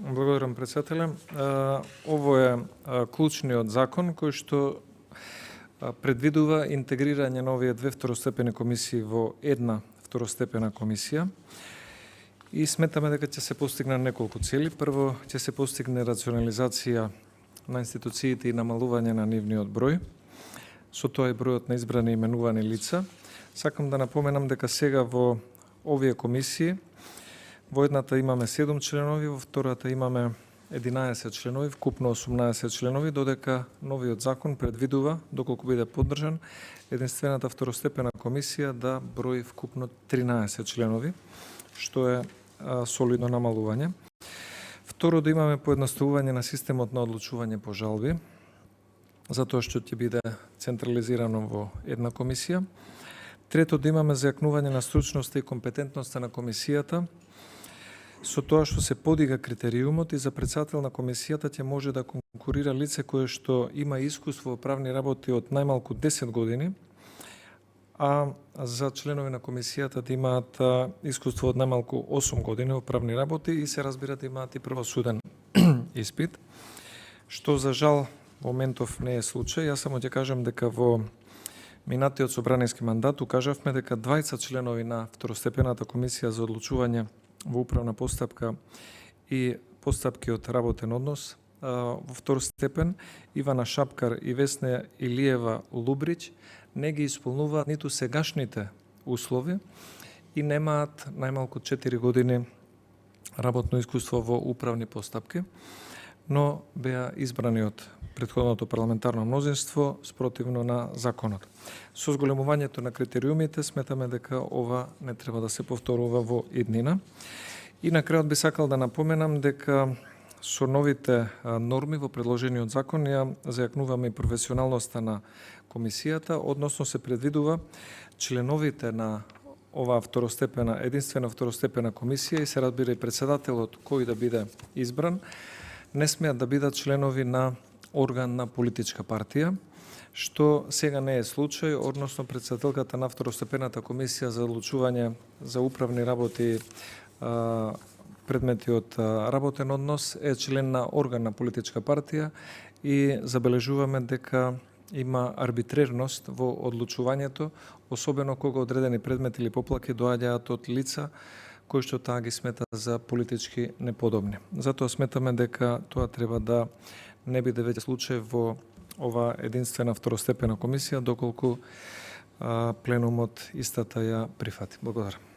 Благодарам, председателе. Ово е клучниот закон кој што предвидува интегрирање на овие две второстепени комисии во една второстепена комисија и сметаме дека ќе се постигне неколку цели. Прво, ќе се постигне рационализација на институциите и намалување на нивниот број, со тоа и бројот на избрани и именувани лица. Сакам да напоменам дека сега во овие комисии во едната имаме 7 членови, во втората имаме 11 членови, вкупно 18 членови, додека новиот закон предвидува, доколку биде поддржан, единствената второстепена комисија да брои вкупно 13 членови, што е солидно намалување. Второ, да имаме поедноставување на системот на одлучување по жалби, затоа што ќе биде централизирано во една комисија. Трето, да имаме зајакнување на стручноста и компетентноста на комисијата, со тоа што се подига критериумот и за председател на комисијата ќе може да конкурира лице кое што има искуство во правни работи од најмалку 10 години, а за членови на комисијата да имаат искуство од најмалку 8 години во правни работи и се разбира да имаат и правосуден испит, што за жал во моментов не е случај. Јас само ќе кажам дека во минатиот собраниски мандат укажавме дека 20 членови на второстепената комисија за одлучување во управна постапка и постапки од работен однос во втор степен, Ивана Шапкар и Весна Илиева Лубрич не ги исполнуваат ниту сегашните услови и немаат најмалку 4 години работно искуство во управни постапки, но беа избрани од претходното парламентарно мнозинство спротивно на законот. Со зголемувањето на критериумите сметаме дека ова не треба да се повторува во иднина. И на крајот би сакал да напоменам дека со новите норми во предложениот закон ја зајакнуваме и професионалноста на комисијата, односно се предвидува членовите на оваа единствена второстепена комисија и се разбира и председателот кој да биде избран, не смеат да бидат членови на орган на политичка партија, што сега не е случај, односно председателката на второстепената комисија за одлучување за управни работи предмети од работен однос е член на орган на политичка партија и забележуваме дека има арбитрерност во одлучувањето, особено кога одредени предмети или поплаки доаѓаат од лица кои што таа ги смета за политички неподобни. Затоа сметаме дека тоа треба да не биде веќе случај во ова единствена второстепена комисија, доколку пленумот истата ја прифати. Благодарам.